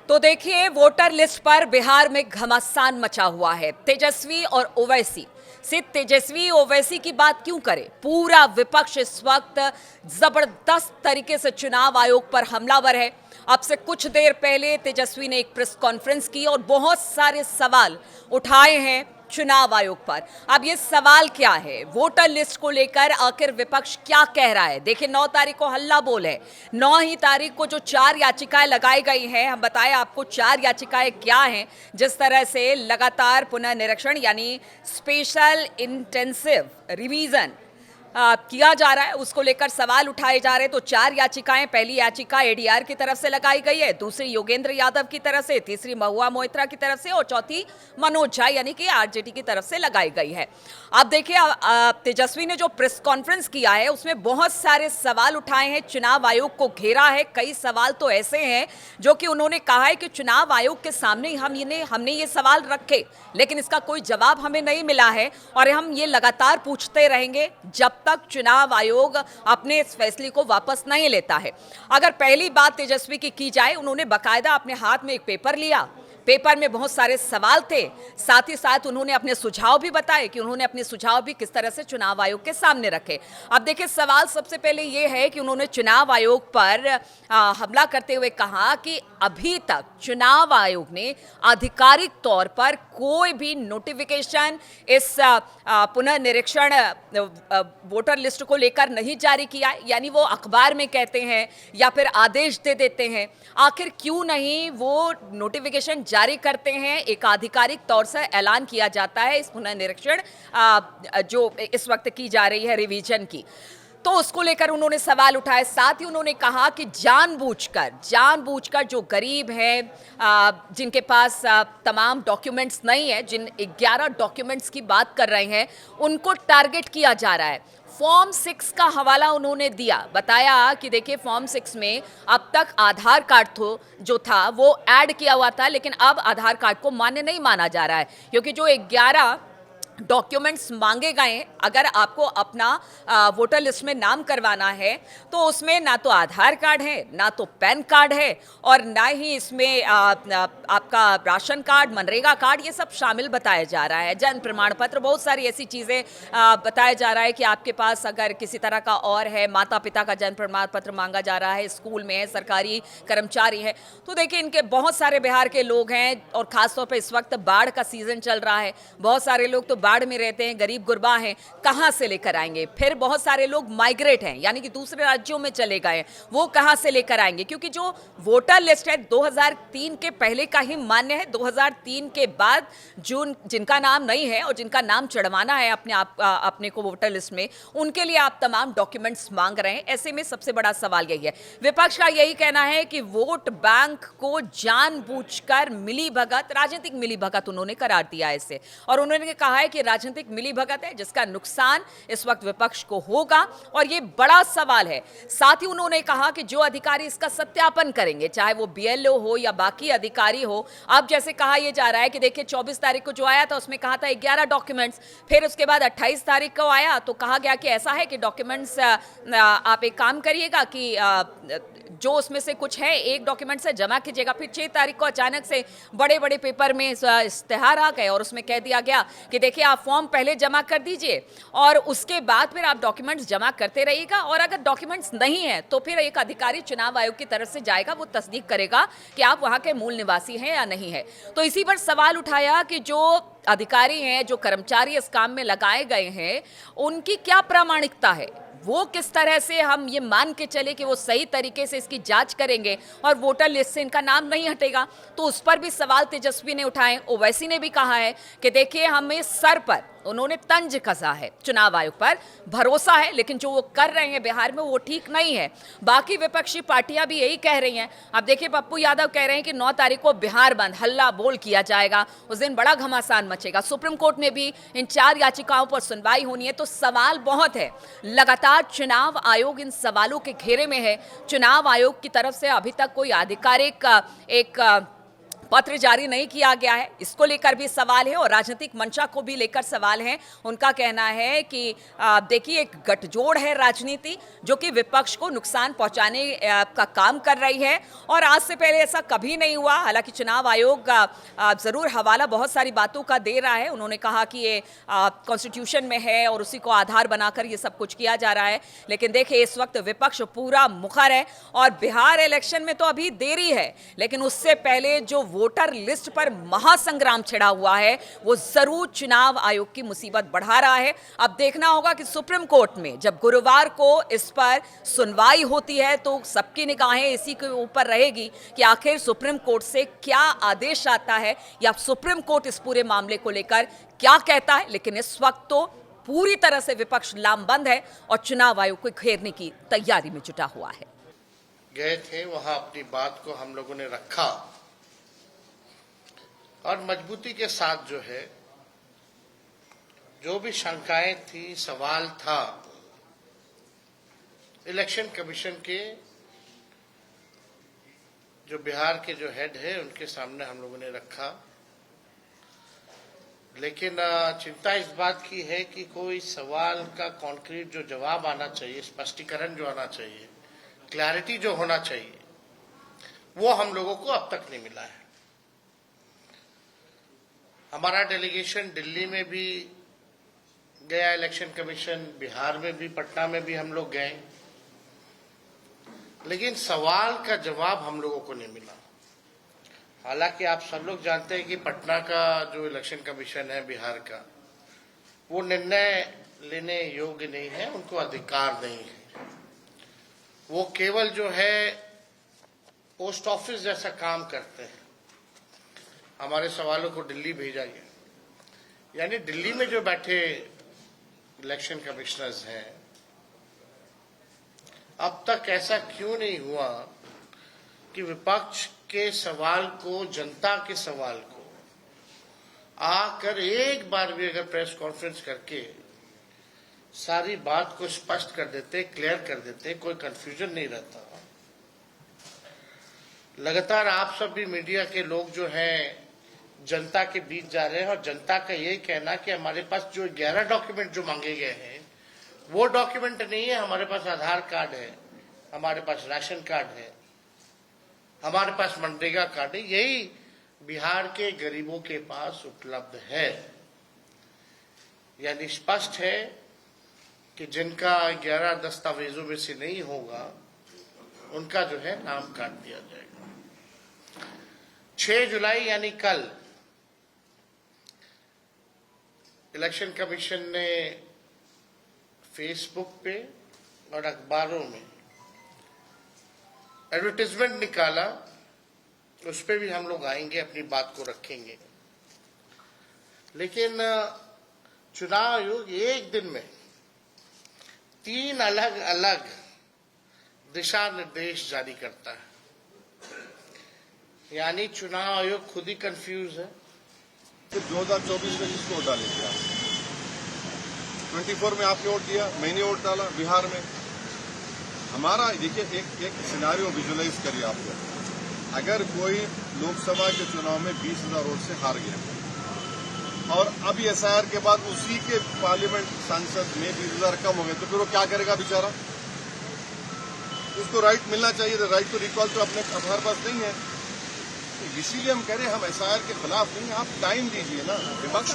तो देखिए, voter list पर बिहार में घमासान मचा हुआ है। तेजस्वी और ओवैसी, सिर्फ तेजस्वी ओवैसी की बात क्यों करें, पूरा विपक्ष इस वक्त जबरदस्त तरीके से चुनाव आयोग पर हमलावर है। अब से कुछ देर पहले तेजस्वी ने एक प्रेस कॉन्फ्रेंस की और बहुत सारे सवाल उठाए हैं चुनाव आयोग पर। अब ये सवाल क्या है, वोटर लिस्ट को लेकर आखिर विपक्ष क्या कह रहा है। देखिए, 9 तारीख को हल्ला बोल है। 9 ही तारीख को जो 4 याचिकाएं लगाई गई हैं, हम बताएं आपको 4 याचिकाएं क्या हैं। जिस तरह से लगातार पुनर्निरीक्षण यानी स्पेशल इंटेंसिव रिवीजन किया जा रहा है, उसको लेकर सवाल उठाए जा रहे हैं। तो 4 याचिकाएं, पहली याचिका एडीआर की तरफ से लगाई गई है, दूसरी योगेंद्र यादव की तरफ से, तीसरी महुआ मोइत्रा की तरफ से और चौथी मनोज झा यानी कि आरजेडी की तरफ से लगाई गई है। अब देखिए, तेजस्वी ने जो प्रेस कॉन्फ्रेंस किया है उसमें बहुत सारे सवाल उठाए हैं, चुनाव आयोग को घेरा है। कई सवाल तो ऐसे हैं जो कि उन्होंने कहा है कि चुनाव आयोग के सामने हमने ये सवाल रखे, लेकिन इसका कोई जवाब हमें नहीं मिला है और हम ये लगातार पूछते रहेंगे जब तक चुनाव आयोग अपने इस फैसले को वापस नहीं लेता है। अगर पहली बात तेजस्वी की जाए, उन्होंने बकायदा अपने हाथ में एक पेपर लिया, पेपर में बहुत सारे सवाल थे, साथ ही साथ उन्होंने अपने सुझाव भी बताए कि उन्होंने अपने सुझाव भी किस तरह से चुनाव आयोग के सामने रखे। अब देखिए, सवाल सबसे पहले ये है कि उन्होंने चुनाव आयोग पर हमला करते हुए कहा कि अभी तक चुनाव आयोग ने आधिकारिक तौर पर कोई भी नोटिफिकेशन इस पुनर्निरीक्षण वोटर लिस्ट को लेकर नहीं जारी किया, यानी वो अखबार में कहते हैं या फिर आदेश दे देते हैं। आखिर क्यों नहीं वो नोटिफिकेशन जारी करते हैं, एक आधिकारिक तौर से ऐलान किया जाता है इस पुनर्निरीक्षण जो इस वक्त की जा रही है रिवीजन की, तो उसको लेकर उन्होंने सवाल उठाए। साथ ही उन्होंने कहा कि जानबूझकर जो गरीब हैं, जिनके पास तमाम डॉक्यूमेंट्स नहीं है, जिन 11 डॉक्यूमेंट्स की बात कर रहे हैं, उनको टारगेट किया जा रहा है। फॉर्म 6 का हवाला उन्होंने दिया, बताया कि देखिए, फॉर्म 6 में अब तक आधार कार्ड जो था वो ऐड किया हुआ था, लेकिन अब आधार कार्ड को मान्य नहीं माना जा रहा है, क्योंकि जो 11 डॉक्यूमेंट्स मांगे गए, अगर आपको अपना वोटर लिस्ट में नाम करवाना है तो उसमें ना तो आधार कार्ड है, ना तो पैन कार्ड है और ना ही इसमें आपका राशन कार्ड, मनरेगा कार्ड, ये सब शामिल बताया जा रहा है। जन्म प्रमाण पत्र, बहुत सारी ऐसी चीज़ें बताया जा रहा है कि आपके पास अगर किसी तरह का और है, माता पिता का जन्म प्रमाण पत्र मांगा जा रहा है, स्कूल में है, सरकारी कर्मचारी है। तो देखिए, इनके बहुत सारे बिहार के लोग हैं और ख़ासतौर पर इस वक्त बाढ़ का सीज़न चल रहा है, बहुत सारे लोग तो बाढ़ में रहते हैं, गरीब गुरबा हैं, कहां से लेकर आएंगे। फिर बहुत सारे लोग माइग्रेट हैं, यानी कि दूसरे राज्यों में चले गए, वो कहां से लेकर आएंगे, क्योंकि जो वोटर लिस्ट है 2003 के पहले का ही मान्य है। 2003 के बाद जिनका नाम नहीं है और जिनका नाम चढ़वाना है अपने को वोटर लिस्ट में, उनके लिए आप तमाम डॉक्यूमेंट्स मांग रहे हैं। ऐसे में सबसे बड़ा सवाल यही है, विपक्ष का यही कहना है कि वोट बैंक को जानबूझकर मिलीभगत, राजनीतिक मिलीभगत उन्होंने करार दिया है इसे, और उन्होंने कहा है कि राजनीतिक मिलीभगत है जिसका नुकसान इस वक्त विपक्ष को होगा और ये बड़ा सवाल है। साथ ही उन्होंने कहा कि जो अधिकारी इसका सत्यापन करेंगे, चाहे वो बीएलओ हो या बाकी अधिकारी हो, अब जैसे कहा यह जा रहा है कि देखिए, 24 तारीख को जो आया था उसमें कहा था 11 डॉक्यूमेंट्स, फिर उसके बाद 28 तारीख को आया तो कहा गया कि ऐसा है कि डॉक्यूमेंट्स आप एक काम करिएगा कि जो उसमें से कुछ है एक डॉक्यूमेंट से जमा कीजिएगा। फिर 6 तारीख को अचानक से बड़े बड़े पेपर में इश्तेहार आ गए और उसमें कह दिया गया कि देखिए, आप फॉर्म पहले जमा कर दीजिए और उसके बाद फिर आप डॉक्यूमेंट्स जमा करते रहिएगा, और अगर डॉक्यूमेंट्स नहीं है तो फिर एक अधिकारी चुनाव आयोग की तरफ से जाएगा, वो तस्दीक करेगा कि आप वहां के मूल निवासी हैं या नहीं है। तो इसी पर सवाल उठाया कि जो अधिकारी हैं, जो कर्मचारी इस काम में लगाए गए हैं, उनकी क्या प्रामाणिकता है, वो किस तरह से हम ये मान के चले कि वो सही तरीके से इसकी जांच करेंगे और वोटर लिस्ट से इनका नाम नहीं हटेगा। तो उस पर भी सवाल तेजस्वी ने उठाए। ओवैसी ने भी कहा है कि देखिए, हमें सर पर उन्होंने तंज कसा है, चुनाव आयोग पर भरोसा है, लेकिन जो वो कर रहे हैं बिहार में वो ठीक नहीं है। बाकी विपक्षी पार्टियां भी यही कह रही हैं। अब देखिए, पप्पू यादव कह रहे हैं कि 9 तारीख को बिहार बंद, हल्ला बोल किया जाएगा, उस दिन बड़ा घमासान मचेगा। सुप्रीम कोर्ट में भी इन 4 याचिकाओं पर सुनवाई होनी है। तो सवाल बहुत है, लगातार चुनाव आयोग इन सवालों के घेरे में है। चुनाव आयोग की तरफ से अभी तक कोई आधिकारिक एक पत्र जारी नहीं किया गया है, इसको लेकर भी सवाल है और राजनीतिक मंशा को भी लेकर सवाल है। उनका कहना है कि देखिए, एक गठजोड़ है राजनीति जो कि विपक्ष को नुकसान पहुंचाने का काम कर रही है और आज से पहले ऐसा कभी नहीं हुआ। हालांकि चुनाव आयोग जरूर हवाला बहुत सारी बातों का दे रहा है। उन्होंने कहा कि ये कॉन्स्टिट्यूशन में है और उसी को आधार बनाकर ये सब कुछ किया जा रहा है, लेकिन देखिए इस वक्त विपक्ष पूरा मुखर है और बिहार इलेक्शन में तो अभी देरी है, लेकिन उससे पहले जो वोटर लिस्ट पर महासंग्राम छिड़ा हुआ है वो जरूर चुनाव आयोग की मुसीबत बढ़ा रहा है। अब देखना होगा कि सुप्रीम कोर्ट में जब गुरुवार को इस पर सुनवाई होती है तो सबकी निगाहें इसी के ऊपर रहेगी कि आखिर सुप्रीम कोर्ट से क्या आदेश आता है या सुप्रीम कोर्ट इस पूरे मामले को लेकर क्या कहता है। लेकिन इस वक्त तो पूरी तरह से विपक्ष लामबंद है और चुनाव आयोग को घेरने की तैयारी में जुटा हुआ है। गए थे वहां, अपनी बात को हम लोगों ने रखा और मजबूती के साथ जो है, जो भी शंकाएं थी, सवाल था, इलेक्शन कमीशन के जो बिहार के जो हेड है उनके सामने हम लोगों ने रखा। लेकिन चिंता इस बात की है कि कोई सवाल का कॉन्क्रीट जो जवाब आना चाहिए, स्पष्टीकरण जो आना चाहिए, क्लैरिटी जो होना चाहिए, वो हम लोगों को अब तक नहीं मिला है। हमारा डेलीगेशन दिल्ली में भी गया, इलेक्शन कमीशन, बिहार में भी, पटना में भी हम लोग गए, लेकिन सवाल का जवाब हम लोगों को नहीं मिला। हालांकि आप सब लोग जानते हैं कि पटना का जो इलेक्शन कमीशन है बिहार का, वो निर्णय लेने योग्य नहीं है, उनको अधिकार नहीं है। वो केवल जो है पोस्ट ऑफिस जैसा काम करते हैं। हमारे सवालों को दिल्ली भेजा गया, यानी दिल्ली में जो बैठे इलेक्शन कमिश्नर्स हैं, अब तक ऐसा क्यों नहीं हुआ कि विपक्ष के सवाल को, जनता के सवाल को आकर एक बार भी अगर प्रेस कॉन्फ्रेंस करके सारी बात को स्पष्ट कर देते, क्लियर कर देते, कोई कंफ्यूजन नहीं रहता। लगातार आप सब भी मीडिया के लोग जो हैं जनता के बीच जा रहे हैं और जनता का यही कहना कि हमारे पास जो 11 डॉक्यूमेंट जो मांगे गए हैं वो डॉक्यूमेंट नहीं है। हमारे पास आधार कार्ड है, हमारे पास राशन कार्ड है, हमारे पास मनरेगा कार्ड है, यही बिहार के गरीबों के पास उपलब्ध है। यानी स्पष्ट है कि जिनका 11 दस्तावेजों में से नहीं होगा उनका जो है नाम काट दिया जाएगा। 6 जुलाई यानी कल इलेक्शन कमीशन ने फेसबुक पे और अखबारों में एडवर्टाइजमेंट निकाला, उस पे भी हम लोग आएंगे, अपनी बात को रखेंगे। लेकिन चुनाव आयोग एक दिन में 3 अलग अलग दिशा निर्देश जारी करता है, यानी चुनाव आयोग खुद ही कंफ्यूज है। तो 2024 में किसको वोट डालेंगे आप? 24 में आपने वोट दिया, मैंने वोट डाला बिहार में। हमारा देखिए एक सिनारियो विजुलाइज करिए आप लोग। अगर कोई लोकसभा के चुनाव में 20,000 वोट से हार गया और अब एसआईआर के बाद उसी के पार्लियामेंट सांसद में 20,000 कम हो गए, तो फिर वो क्या करेगा बेचारा? उसको राइट मिलना चाहिए, राइट टू रिकॉल तो अपने हमारे पास नहीं है। इसीलिए हम कह रहे हैं हम एसआईआर के खिलाफ नहीं, आप टाइम दीजिए ना। विपक्ष